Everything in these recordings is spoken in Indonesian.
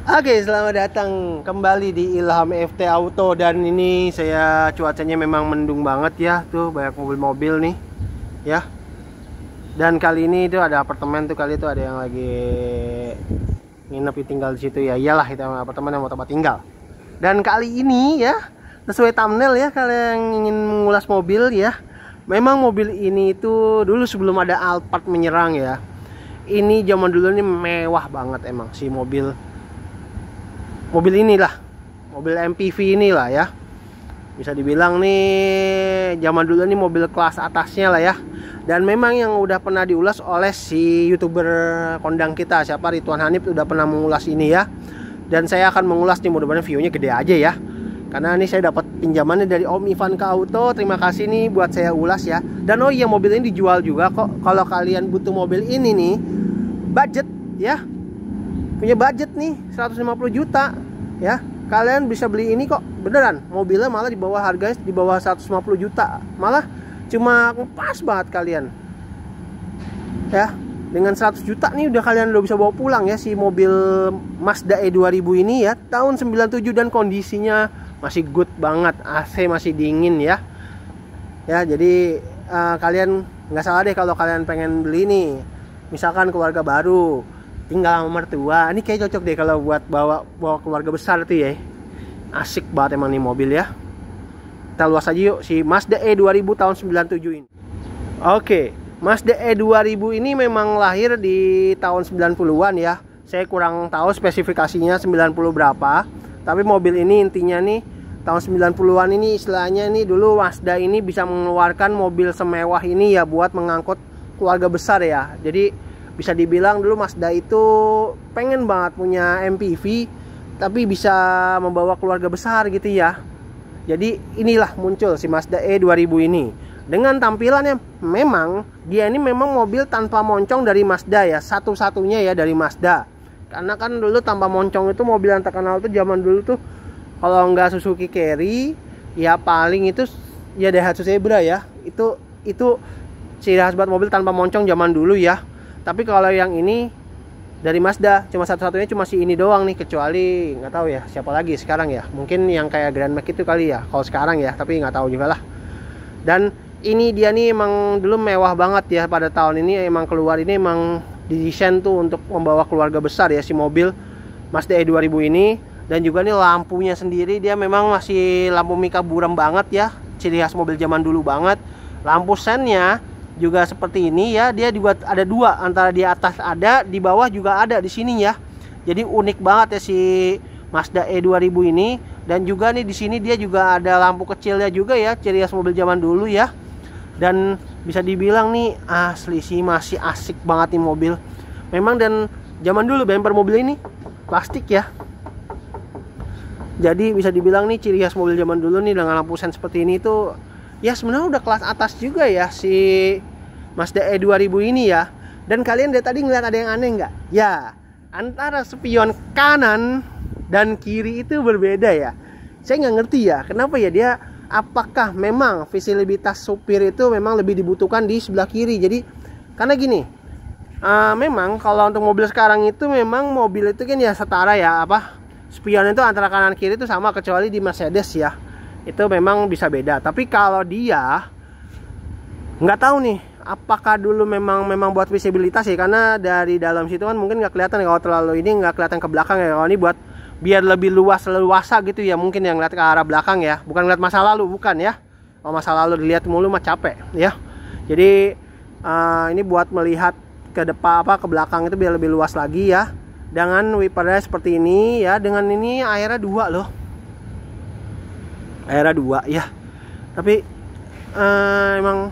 Oke, selamat datang kembali di Ilham FT Auto. Dan ini saya cuacanya memang mendung banget ya. Tuh banyak mobil-mobil nih ya. Dan kali ini itu ada apartemen tuh, kali itu ada yang lagi nginep tinggal di situ ya. Iyalah, itu apartemen yang mau tempat tinggal. Dan kali ini ya, sesuai thumbnail ya, kalian ingin mengulas mobil ya. Memang mobil ini itu dulu sebelum ada Alphard menyerang ya. Ini zaman dulu ini mewah banget emang si mobil inilah, mobil MPV inilah ya. Bisa dibilang nih zaman dulu nih mobil kelas atasnya lah ya. Dan memang yang udah pernah diulas oleh si YouTuber kondang kita, siapa, Ridwan Hanif, udah pernah mengulas ini ya. Dan saya akan mengulas nih, mudah-mudahan view-nya gede aja ya. Karena ini saya dapat pinjamannya dari Om Ivan Auto. Terima kasih nih buat saya ulas ya. Dan oh iya, mobil ini dijual juga kok. Kalau kalian butuh mobil ini nih, budget ya, punya budget nih 150 juta ya, kalian bisa beli ini kok, beneran. Mobilnya malah di bawah harganya, di bawah 150 juta, malah cuma pas banget kalian ya. Dengan 100 juta nih kalian udah bisa bawa pulang ya si mobil Mazda E2000 ini ya, tahun 97, dan kondisinya masih good banget, AC masih dingin ya. Ya, jadi kalian nggak salah deh kalau kalian pengen beli nih, misalkan keluarga baru, tinggal sama mertua, ini kayak cocok deh kalau buat bawa keluarga besar tuh ya. Asik banget emang nih mobil ya. Kita luas aja yuk si Mazda E2000 tahun 97 ini. Oke, Mazda E2000 ini memang lahir di tahun 90-an ya. Saya kurang tahu spesifikasinya 90 berapa, tapi mobil ini intinya nih tahun 90-an ini, istilahnya nih dulu Mazda ini bisa mengeluarkan mobil semewah ini ya buat mengangkut keluarga besar ya. Jadi bisa dibilang dulu Mazda itu pengen banget punya MPV tapi bisa membawa keluarga besar gitu ya. Jadi inilah muncul si Mazda E2000 ini dengan tampilannya, memang dia ini memang mobil tanpa moncong dari Mazda ya, satu-satunya ya dari Mazda. Karena kan dulu tanpa moncong itu mobil yang terkenal tuh zaman dulu tuh, kalau nggak Suzuki Carry ya paling itu ya Daihatsu Zebra ya. Itu ciri khas buat mobil tanpa moncong zaman dulu ya. Tapi kalau yang ini dari Mazda cuma satu-satunya, cuma si ini doang nih, kecuali nggak tahu ya siapa lagi sekarang ya, mungkin yang kayak Grand Max itu kali ya kalau sekarang ya, tapi nggak tahu juga lah. Dan ini dia nih emang dulu mewah banget ya, pada tahun ini emang keluar, ini emang didesain tuh untuk membawa keluarga besar ya si mobil Mazda E2000 ini. Dan juga nih lampunya sendiri dia memang masih lampu mika buram banget ya, ciri khas mobil zaman dulu banget. Lampu sennya juga seperti ini ya, dia juga ada dua, antara di atas ada, di bawah juga ada di sini ya. Jadi unik banget ya si Mazda E2000 ini. Dan juga nih di sini dia juga ada lampu kecilnya juga ya, ciri khas mobil zaman dulu ya. Dan bisa dibilang nih asli sih masih asik banget nih mobil. Memang dan zaman dulu bumper mobil ini plastik ya. Jadi bisa dibilang nih ciri khas mobil zaman dulu nih dengan lampu sen seperti ini tuh ya sebenarnya udah kelas atas juga ya si Mazda E2000 ini ya. Dan kalian dari tadi ngeliat ada yang aneh nggak? Ya, antara spion kanan dan kiri itu berbeda ya. Saya nggak ngerti ya kenapa ya dia, apakah memang visibilitas supir itu memang lebih dibutuhkan di sebelah kiri. Jadi karena gini, memang kalau untuk mobil sekarang itu memang mobil itu kan ya setara ya, apa, spion itu antara kanan kiri itu sama, kecuali di Mercedes ya, itu memang bisa beda. Tapi kalau dia nggak tahu nih apakah dulu memang buat visibilitas ya, karena dari dalam situ kan mungkin nggak kelihatan ya, kalau terlalu ini nggak kelihatan ke belakang ya. Kalau ini buat biar lebih leluasa gitu ya, mungkin yang ngeliat ke arah belakang ya, bukan ngeliat masa lalu, bukan ya. Kalau masa lalu dilihat mulu mah capek ya. Jadi ini buat melihat ke depan, apa, ke belakang itu biar lebih luas lagi ya. Dengan wipernya seperti ini ya, dengan ini airnya 2 loh, airnya 2 ya. Tapi emang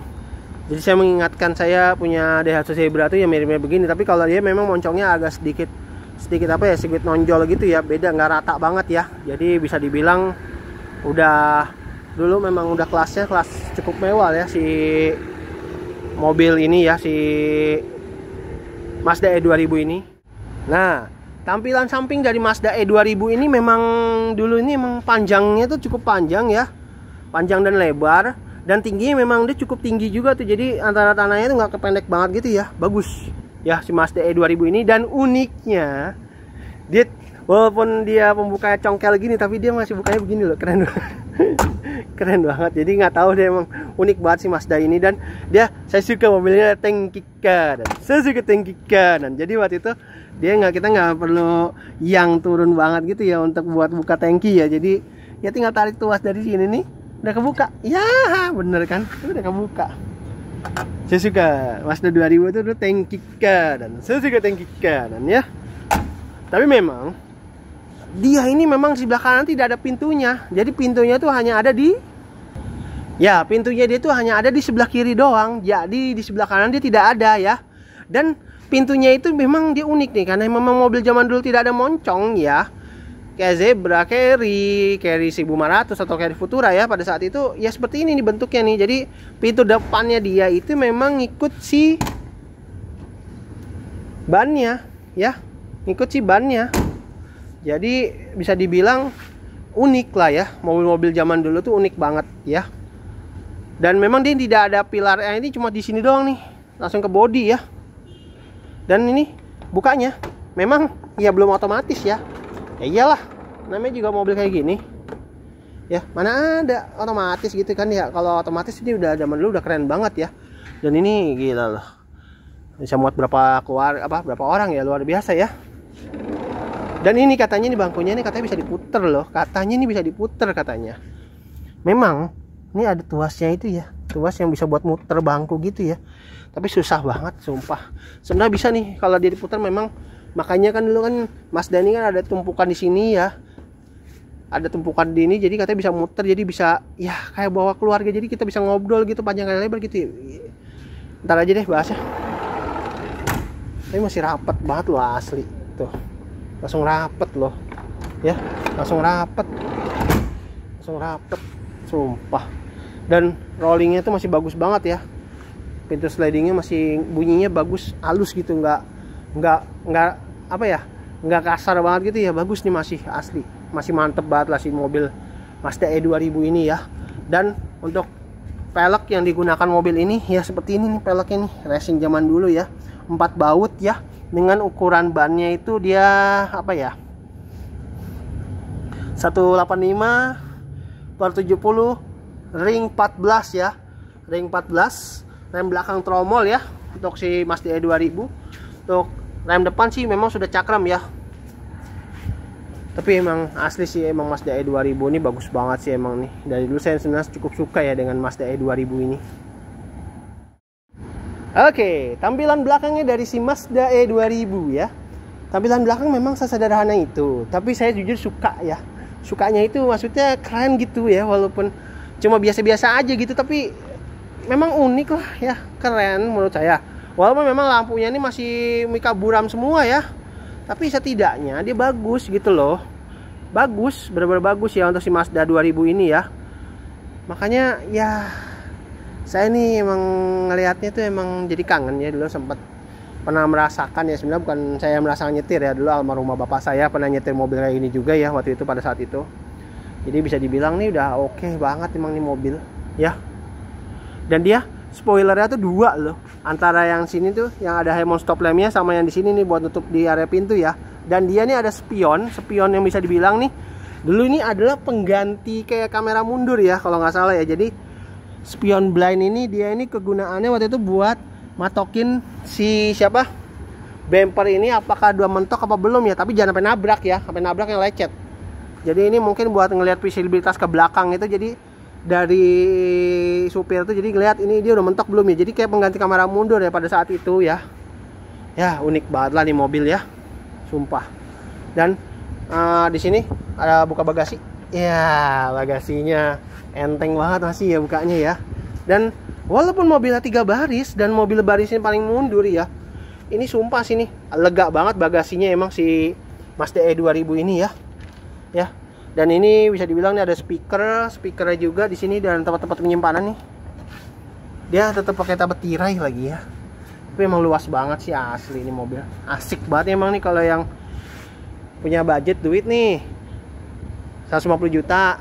jadi saya mengingatkan, saya punya Daihatsu Zebra tuh ya mirip-mirip begini, tapi kalau dia memang moncongnya agak sedikit apa ya, sedikit nonjol gitu ya, beda, nggak rata banget ya. Jadi bisa dibilang udah dulu memang udah kelas cukup mewah ya si mobil ini ya, si Mazda E2000 ini. Nah, tampilan samping dari Mazda E2000 ini memang dulu ini memang panjangnya tuh cukup panjang ya, panjang dan lebar, dan tingginya memang dia cukup tinggi juga tuh. Jadi antara tanahnya tuh nggak kependek banget gitu ya, bagus ya si Mazda E2000 ini. Dan uniknya dia Walaupun dia pembukanya congkel gini, tapi dia masih bukanya begini loh, keren banget. Keren banget. Jadi nggak tahu, dia emang unik banget sih Mazda ini. Dan dia, saya suka mobilnya tangki kanan, saya suka tangki kanan. Jadi waktu itu kita nggak perlu yang turun banget gitu ya untuk buat buka tangki ya. Jadi ya tinggal tarik tuas dari sini nih, udah kebuka. Ya bener kan, udah kebuka. Saya suka Mazda 2000 itu udah tangki kanan, saya suka tangki kanan ya. Tapi memang dia ini memang sebelah kanan tidak ada pintunya. Jadi pintunya tuh hanya ada di, ya pintunya dia tuh hanya ada di sebelah kiri doang. Jadi di sebelah kanan dia tidak ada ya. Dan pintunya itu memang dia unik nih, karena memang mobil zaman dulu tidak ada moncong ya. Kayak Zebra, Carry 1500 atau Carry Futura ya pada saat itu ya seperti ini nih bentuknya nih. Jadi pintu depannya dia itu memang ngikut si bannya ya, ngikut si bannya. Jadi bisa dibilang unik lah ya, mobil-mobil zaman dulu tuh unik banget ya. Dan memang dia tidak ada pilarnya, ini cuma di sini doang nih, langsung ke bodi ya. Dan ini bukanya memang ya belum otomatis ya. Ya iyalah, namanya juga mobil kayak gini ya, mana ada otomatis gitu kan ya. Kalau otomatis ini udah zaman dulu udah keren banget ya. Dan ini gila loh, bisa muat berapa berapa orang ya, luar biasa ya. Dan ini katanya nih bangkunya ini katanya bisa diputer loh, katanya ini bisa diputer katanya. Memang ini ada tuasnya itu ya, tuas yang bisa buat muter bangku gitu ya. Tapi susah banget sumpah. Sebenarnya bisa nih kalau dia diputer memang. Makanya kan dulu kan Mazda ini kan ada tumpukan di sini ya, ada tumpukan di ini, jadi katanya bisa muter, jadi bisa ya kayak bawa keluarga, jadi kita bisa ngobrol gitu panjang kali lebar gitu. Ntar aja deh bahasnya. Tapi masih rapet banget loh asli tuh, langsung rapet loh ya, langsung rapet sumpah. Dan rollingnya tuh masih bagus banget ya, pintu slidingnya masih bunyinya bagus, halus gitu, nggak apa ya, nggak kasar banget gitu ya, bagus nih, masih asli, masih mantep banget lah si mobil Mazda E2000 ini ya. Dan untuk pelek yang digunakan mobil ini ya seperti ini nih peleknya nih, racing zaman dulu ya, 4 baut ya, dengan ukuran bannya itu dia apa ya, 185/70 ring 14 ya, ring 14, rem belakang tromol ya untuk si Mazda E2000. Untuk rem depan sih memang sudah cakram ya, tapi emang asli sih, emang Mazda E2000 ini bagus banget sih emang nih. Dari dulu saya sebenarnya cukup suka ya dengan Mazda E2000 ini. Oke, tampilan belakangnya dari si Mazda E2000 ya. Tampilan belakang memang sesederhana itu, tapi saya jujur suka ya. Sukanya itu maksudnya keren gitu ya, walaupun cuma biasa-biasa aja gitu, tapi memang unik lah ya, keren menurut saya. Walaupun memang lampunya ini masih mika buram semua ya, tapi setidaknya dia bagus gitu loh. Bagus, benar-benar bagus ya untuk si Mazda 2000 ini ya. Makanya ya saya ini emang ngelihatnya tuh emang jadi kangen ya. Dulu sempat pernah merasakan ya, sebenarnya bukan saya merasakan nyetir ya, dulu almarhumah bapak saya pernah nyetir mobil kayak ini juga ya waktu itu pada saat itu. Jadi bisa dibilang nih udah oke banget emang nih mobil ya. Dan dia spoilernya tuh 2 loh, antara yang sini tuh yang ada Hemon stop lampnya sama yang di sini nih buat nutup di area pintu ya. Dan dia nih ada spion yang bisa dibilang nih dulu ini adalah pengganti kayak kamera mundur ya kalau nggak salah ya. Jadi spion blind ini dia ini kegunaannya waktu itu buat matokin si siapa bumper ini apakah 2 mentok apa belum ya, tapi jangan sampai nabrak ya, sampai nabrak yang lecet. Jadi ini mungkin buat ngelihat visibilitas ke belakang itu, jadi dari supir tuh jadi ngeliat ini dia udah mentok belum ya, jadi kayak pengganti kamera mundur ya pada saat itu ya. Ya unik banget lah nih mobil ya, sumpah. Dan di sini ada buka bagasi ya, bagasinya enteng banget masih ya bukanya ya. Dan walaupun mobilnya 3 baris dan mobil barisnya paling mundur ya, ini sumpah sini lega banget bagasinya emang si Mazda E2000 ini ya. Ya. Dan ini bisa dibilang nih ada speakernya juga di sini, dan tempat-tempat penyimpanan nih. Dia tetap pakai tabet tirai lagi ya. Tapi emang luas banget sih asli ini mobil. Asik banget emang nih kalau yang punya budget duit nih 150 juta,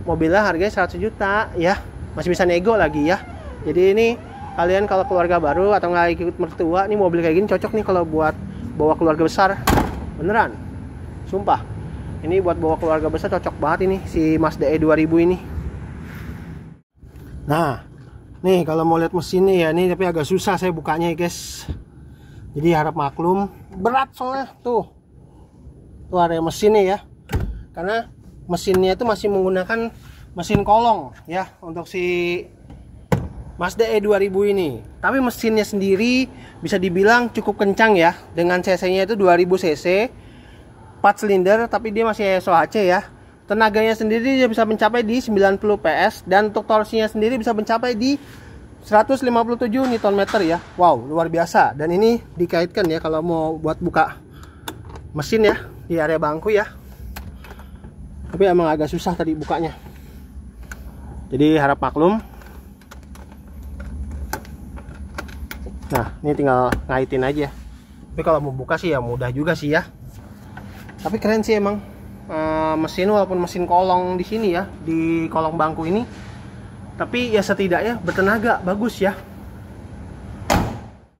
mobilnya harganya 100 juta ya. Masih bisa nego lagi ya. Jadi ini kalian kalau keluarga baru atau nggak ikut mertua nih, mobil kayak gini cocok nih kalau buat bawa keluarga besar. Beneran. sumpah. Ini buat bawa keluarga besar cocok banget ini si Mazda E2000 ini. Nah, nih kalau mau lihat mesinnya ya, nih tapi agak susah saya bukanya ya guys. Jadi harap maklum, berat soalnya tuh area mesinnya ya. Karena mesinnya itu masih menggunakan mesin kolong ya untuk si Mazda E2000 ini. Tapi mesinnya sendiri bisa dibilang cukup kencang ya. Dengan cc-nya itu 2000 cc, 4 silinder, tapi dia masih SOHC ya. Tenaganya sendiri dia bisa mencapai di 90 PS, dan untuk torsinya sendiri bisa mencapai di 157 Nm ya. Wow, luar biasa. Dan ini dikaitkan ya kalau mau buat buka mesin ya di area bangku ya. Tapi emang agak susah tadi bukanya. Jadi harap maklum. Nah, ini tinggal ngaitin aja. Tapi kalau mau buka sih ya mudah juga sih ya. Tapi keren sih emang mesin, walaupun mesin kolong di sini ya, di kolong bangku ini. Tapi ya setidaknya bertenaga, bagus ya.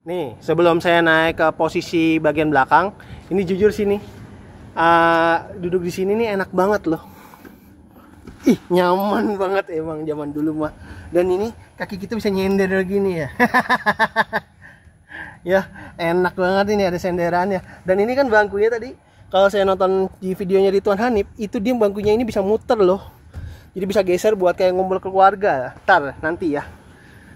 Nih, sebelum saya naik ke posisi bagian belakang, ini jujur sini, duduk di sini nih enak banget loh. Ih, nyaman banget emang zaman dulu mah. Dan ini kaki kita bisa nyender gini ya. Ya, enak banget ini ada senderannya. Dan ini kan bangkunya tadi, kalau saya nonton di videonya di Tuan Hanif, itu dia bangkunya ini bisa muter loh. Jadi bisa geser buat kayak ngumpul keluarga. Ntar nanti ya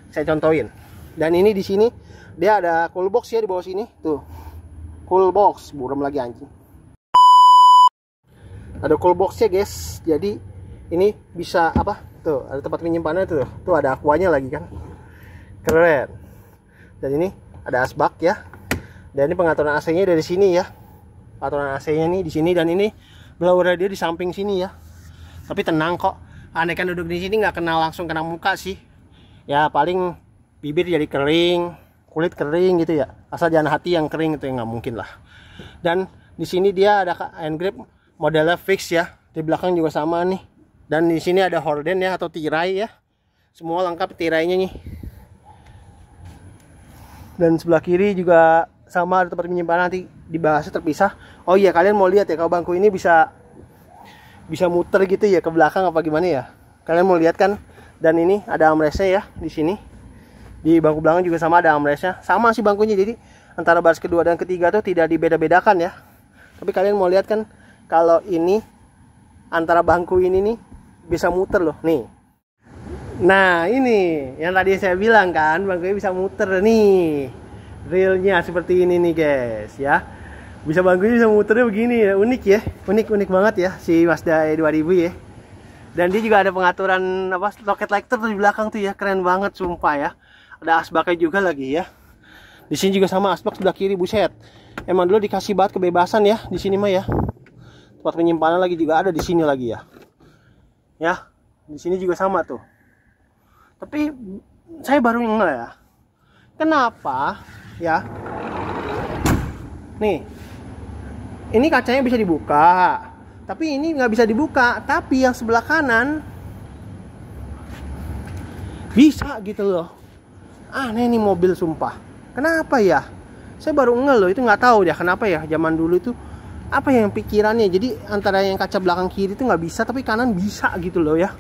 saya contohin. Dan ini di sini dia ada cool box ya di bawah sini. Tuh. Cool box, buram lagi anjing. Ada cool box ya, guys. Jadi ini bisa apa? Tuh, ada tempat penyimpanannya tuh. Tuh ada aquanya lagi kan. Keren. Dan ini ada asbak ya. Dan ini pengaturan AC-nya dari sini ya. Pengaturan AC-nya nih di sini, dan ini blower dia di samping sini ya. Tapi tenang kok. Aneh kan duduk di sini nggak kenal langsung kena muka sih. Ya paling bibir jadi kering, kulit kering gitu ya. Asal jangan hati yang kering itu, yang nggak mungkin lah. Dan di sini dia ada hand grip modelnya fix ya. Di belakang juga sama nih. Dan di sini ada horden ya atau tirai ya. Semua lengkap tirainya nih. Dan sebelah kiri juga sama, ada tempat penyimpanan, nanti dibahasnya terpisah. Oh iya, kalian mau lihat ya kalau bangku ini bisa muter gitu ya ke belakang apa gimana ya? Kalian mau lihat kan? Dan ini ada armrestnya ya di sini. Di bangku belakang juga sama ada armrestnya. Sama sih bangkunya, jadi antara baris kedua dan ketiga tuh tidak dibeda-bedakan ya. Tapi kalian mau lihat kan kalau ini antara bangku ini nih bisa muter loh nih. Nah ini yang tadi saya bilang kan, bangkunya bisa muter nih. Realnya seperti ini nih guys ya. Bisa bangkunya bisa muternya begini ya, unik ya, unik banget ya si Mazda E2000 ya. Dan dia juga ada pengaturan apa loket lighter tuh di belakang tuh ya, keren banget sumpah ya. Ada asbaknya juga lagi ya. Di sini juga sama asbak sebelah kiri, buset. Emang dulu dikasih banget kebebasan ya di sini mah ya. Tempat penyimpanan lagi juga ada di sini lagi ya. Ya, di sini juga sama tuh. Tapi saya baru ngeh ya. Kenapa ya? Nih. Ini kacanya bisa dibuka, tapi ini nggak bisa dibuka. Tapi yang sebelah kanan bisa gitu loh. Aneh nih mobil sumpah. Kenapa ya? Saya baru ngeh loh, itu nggak tahu ya kenapa ya. Zaman dulu itu apa yang pikirannya? Jadi antara yang kaca belakang kiri itu nggak bisa, tapi kanan bisa gitu loh ya.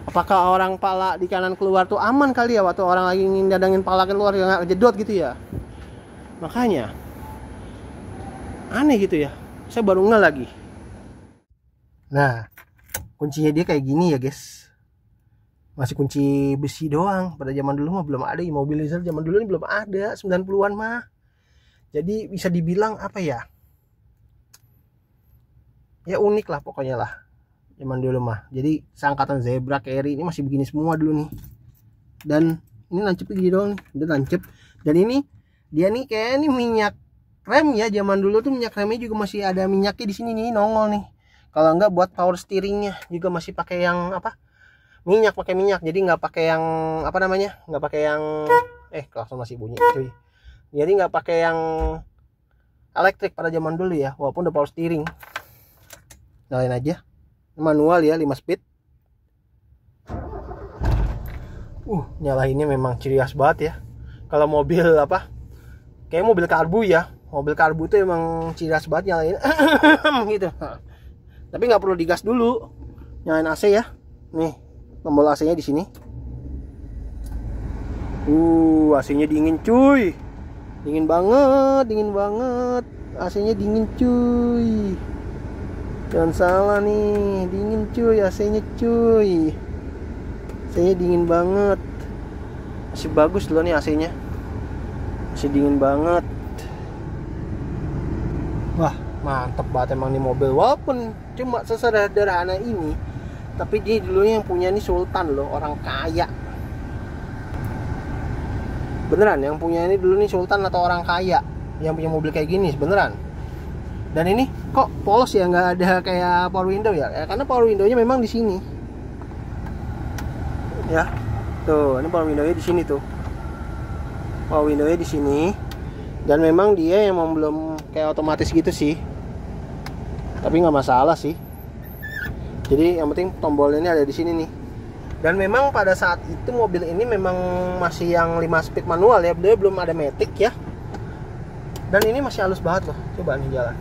Apakah orang pala di kanan keluar tuh aman kali ya waktu orang lagi ngindadangin pala keluar ya, nggak jedot gitu ya? Makanya aneh gitu ya. Saya baru ngeh lagi. Nah, kuncinya dia kayak gini ya guys. Masih kunci besi doang. Pada zaman dulu mah belum ada ya, mobil diesel zaman dulu ini belum ada, 90-an mah. Jadi bisa dibilang apa ya? Ya unik lah pokoknya lah. Zaman dulu mah. Jadi seangkatan Zebra, Carry ini masih begini semua dulu nih. Dan ini nancep gini doang nih. Udah nancep. Dan ini dia nih kayak ini minyak rem ya, zaman dulu tuh minyak remnya juga masih ada minyaknya di sini nih, nongol nih. Kalau enggak buat power steeringnya juga masih pakai yang apa? Minyak, pakai minyak. Jadi nggak pakai yang apa namanya? Nggak pakai yang klakson masih bunyi cuy. Jadi nggak pakai yang elektrik pada zaman dulu ya, walaupun udah power steering. Nyalain aja. Manual ya, 5 speed. Nyalainnya memang ciri khas banget ya. Kalau mobil apa? Kayak mobil karbu ya. mobil karbu tuh emang ciri khas banget nyalain gitu. Tapi nggak perlu digas dulu, nyalain AC ya. Nih tombol AC nya di sini. AC nya dingin cuy, dingin banget AC nya dingin cuy, jangan salah nih, dingin cuy AC nya cuy, AC nya dingin banget, masih bagus loh nih AC nya, masih dingin banget. Wah mantep banget emang nih mobil, walaupun cuma sesederhana ini, tapi dia dulunya yang punya nih sultan loh, orang kaya beneran. Yang punya ini dulu nih sultan atau orang kaya yang punya mobil kayak gini beneran. Dan ini kok polos ya, nggak ada kayak power window ya, karena power windownya memang di sini ya. Tuh ini power windownya di sini tuh, power windownya di sini. Dan memang dia yang belum kayak otomatis gitu sih, tapi nggak masalah sih. Jadi yang penting tombolnya ini ada di sini nih. Dan memang pada saat itu mobil ini memang masih yang 5 speed manual ya, dia belum ada matic ya. Dan ini masih halus banget loh, coba nih jalan.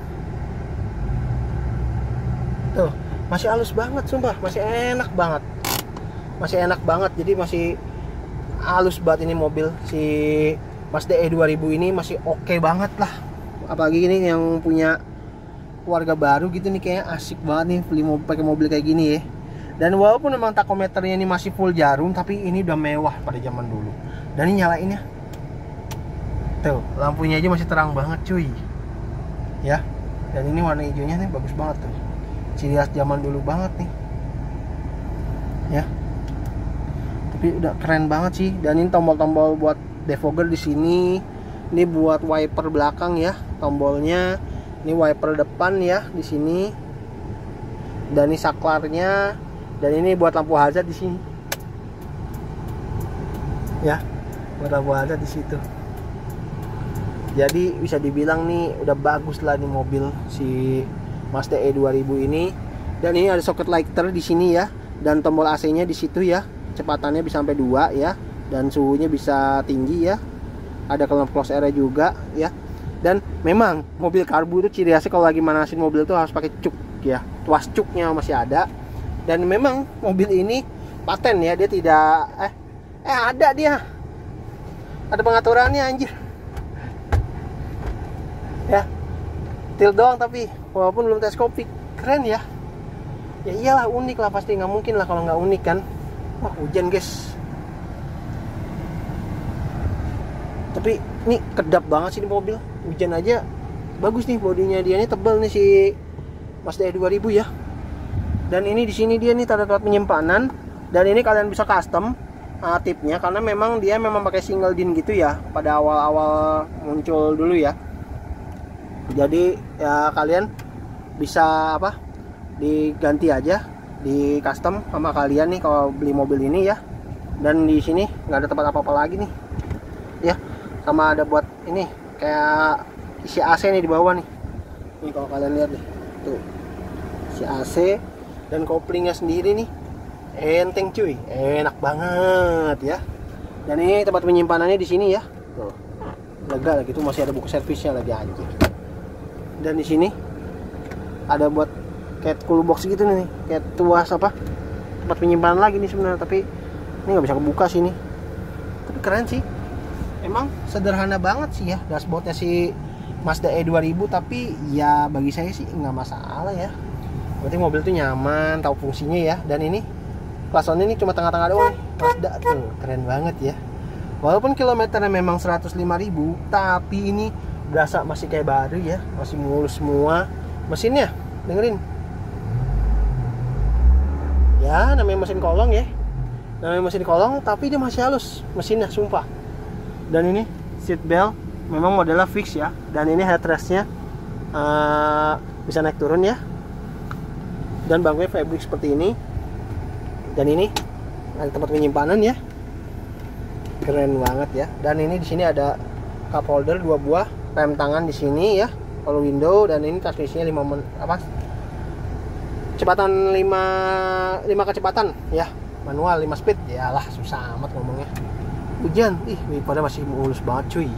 Tuh, masih halus banget sumpah, masih enak banget. Masih enak banget, jadi masih halus banget ini mobil. Si Mazda E2000 ini masih oke banget lah. Apalagi ini yang punya keluarga baru gitu nih, kayaknya asik banget nih beli pakai mobil kayak gini ya. Dan walaupun memang takometernya ini masih full jarum, tapi ini udah mewah pada zaman dulu. Dan ini nyalainnya, tuh lampunya aja masih terang banget cuy ya. Dan ini warna hijaunya nih bagus banget tuh, ciri khas zaman dulu banget nih ya. Tapi udah keren banget sih. Dan ini tombol-tombol buat defogger di sini. Ini buat wiper belakang ya tombolnya. Ini wiper depan ya di sini. Dan ini saklarnya. Dan ini buat lampu hazard di sini. Ya, buat lampu hazard di situ. Jadi bisa dibilang nih udah bagus lah nih mobil si Mazda E2000 ini. Dan ini ada socket lighter di sini ya. Dan tombol AC-nya di situ ya. Kecepatannya bisa sampai 2 ya. Dan suhunya bisa tinggi ya. Ada close air juga ya. Dan memang mobil karbu itu ciri khasnya kalau lagi manasin mobil itu harus pakai cuk ya. Tuas cuknya masih ada. Dan memang mobil ini paten ya, dia tidak ada dia. Ada pengaturannya anjir. Ya. Tilt doang tapi walaupun belum teleskopik. Keren ya. Ya iyalah unik lah, pasti nggak mungkin lah kalau nggak unik kan. Wah hujan guys. Tapi ini kedap banget sih ini mobil. Hujan aja bagus nih, bodinya dia ini tebal nih si Mazda E2000 ya. Dan ini di sini dia nih tanda tempat penyimpanan. Dan ini kalian bisa custom tipnya, karena memang dia memang pakai single din gitu ya pada awal-awal muncul dulu ya. Jadi ya kalian bisa diganti aja, di custom sama kalian nih kalau beli mobil ini ya. Dan di sini nggak ada tempat apa-apa lagi nih ya. Sama ada buat ini kayak isi AC nih di bawah nih. Nih kalau kalian lihat nih, tuh isi AC. Dan koplingnya sendiri nih enteng cuy, enak banget ya. Dan ini tempat penyimpanannya di sini ya. Tuh, lega lagi tuh, masih ada buku servisnya lagi anjir. Dan di sini ada buat kayak cool box gitu nih, kayak tuas tempat penyimpanan lagi nih sebenarnya, tapi ini nggak bisa kebuka sini. Tapi keren sih. Emang sederhana banget sih ya dashboardnya si Mazda E2000, tapi ya bagi saya sih nggak masalah ya. Berarti mobil tuh nyaman, tahu fungsinya ya. Dan ini klason ini cuma tengah-tengah doang nih. Mazda tuh keren banget ya. Walaupun kilometernya memang 105.000, tapi ini berasa masih kayak baru ya, masih mulus semua mesinnya. Dengerin ya, namanya mesin kolong ya, namanya mesin kolong, tapi dia masih halus mesinnya sumpah. Dan ini seat belt memang modelnya fix ya. Dan ini headrestnya bisa naik turun ya. Dan bangkunya fabric seperti ini. Dan ini ada tempat penyimpanan ya, keren banget ya. Dan ini di sini ada cup holder 2 buah, rem tangan di sini ya, power window. Dan ini transmisinya 5 kecepatan ya, manual 5 speed. Yalah susah amat ngomongnya. Hujan, pada masih mulus banget cuy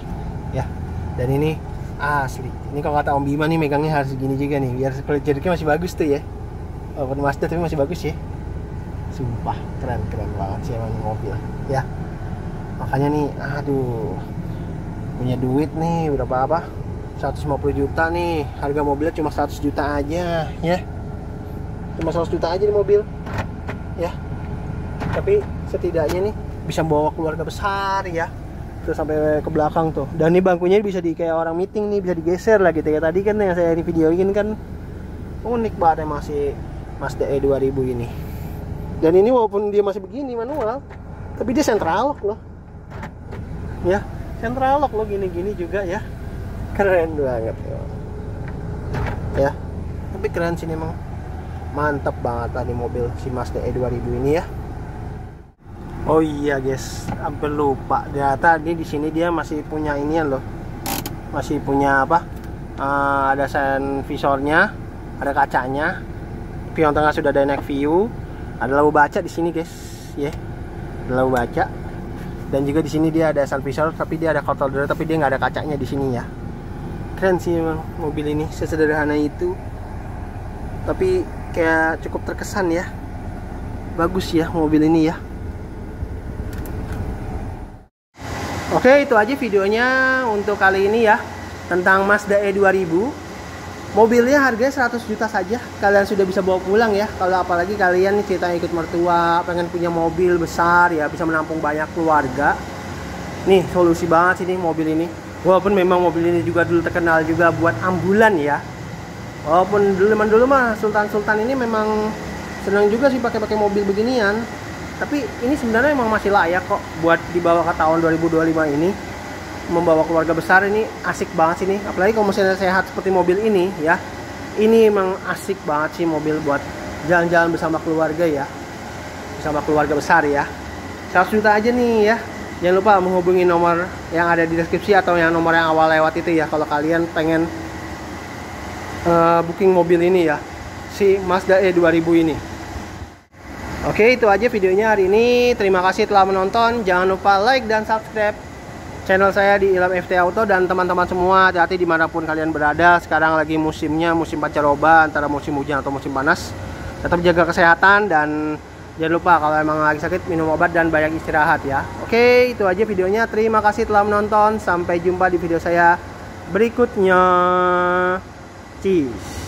ya. Dan ini Asli. Ini kalau kata Om Bima nih megangnya harus gini juga nih, biar kulit jeruknya masih bagus tuh ya. Walaupun Mazda tapi masih bagus ya. Sumpah, keren banget sih emang mobil ya. Makanya nih, aduh, punya duit nih berapa 150 juta nih. Harga mobilnya cuma 100 juta aja ya. Cuma 100 juta aja di mobil ya. Tapi setidaknya nih bisa bawa keluarga besar ya. Terus sampai ke belakang tuh. Dan ini bangkunya bisa kayak orang meeting nih, bisa digeser lah gitu. Kayak tadi kan yang saya di videoin kan unik banget ya masih Mazda E2000 ini. Dan ini walaupun dia masih begini manual, tapi dia central lock loh. Ya, central lock loh, gini-gini juga ya. Keren banget ya. Tapi keren sih memang. Mantap banget tadi mobil si Mazda E2000 ini ya. Oh iya guys, hampir lupa. Ternyata di sini dia masih punya inian loh. Masih punya apa? Ada sun visornya, ada kacanya. Pion tengah sudah ada night view, ada lampu baca di sini guys, ya, ada lampu baca. Dan juga di sini dia ada sun visor, tapi dia ada control door, tapi dia nggak ada kacanya di sini ya. Keren sih memang mobil ini, sesederhana itu, tapi kayak cukup terkesan ya. Bagus ya mobil ini ya. Oke, itu aja videonya untuk kali ini ya, tentang Mazda E2000. Mobilnya harganya 100 juta saja, kalian sudah bisa bawa pulang ya. Kalau apalagi kalian nih cerita ikut mertua, pengen punya mobil besar ya, bisa menampung banyak keluarga. Nih solusi banget sih nih mobil ini. Walaupun memang mobil ini juga dulu terkenal juga buat ambulan ya. Walaupun dulu mah Sultan ini memang senang juga sih pakai mobil beginian. Tapi ini sebenarnya emang masih layak kok buat dibawa ke tahun 2025 ini. Membawa keluarga besar ini asik banget sih nih. Apalagi kalau misalnya sehat seperti mobil ini ya. Ini emang asik banget sih mobil buat jalan-jalan bersama keluarga ya. Bersama keluarga besar ya. 100 juta aja nih ya. Jangan lupa menghubungi nomor yang ada di deskripsi atau yang nomor yang awal lewat itu ya. Kalau kalian pengen booking mobil ini ya. Si Mazda E2000 ini. Oke, itu aja videonya hari ini. Terima kasih telah menonton. Jangan lupa like dan subscribe channel saya di Ilham FT Auto. Dan teman-teman semua, hati-hati dimanapun kalian berada. Sekarang lagi musimnya, musim pancaroba, antara musim hujan atau musim panas. Tetap jaga kesehatan dan jangan lupa kalau emang lagi sakit minum obat dan banyak istirahat ya. Oke, itu aja videonya. Terima kasih telah menonton. Sampai jumpa di video saya berikutnya. Cheers.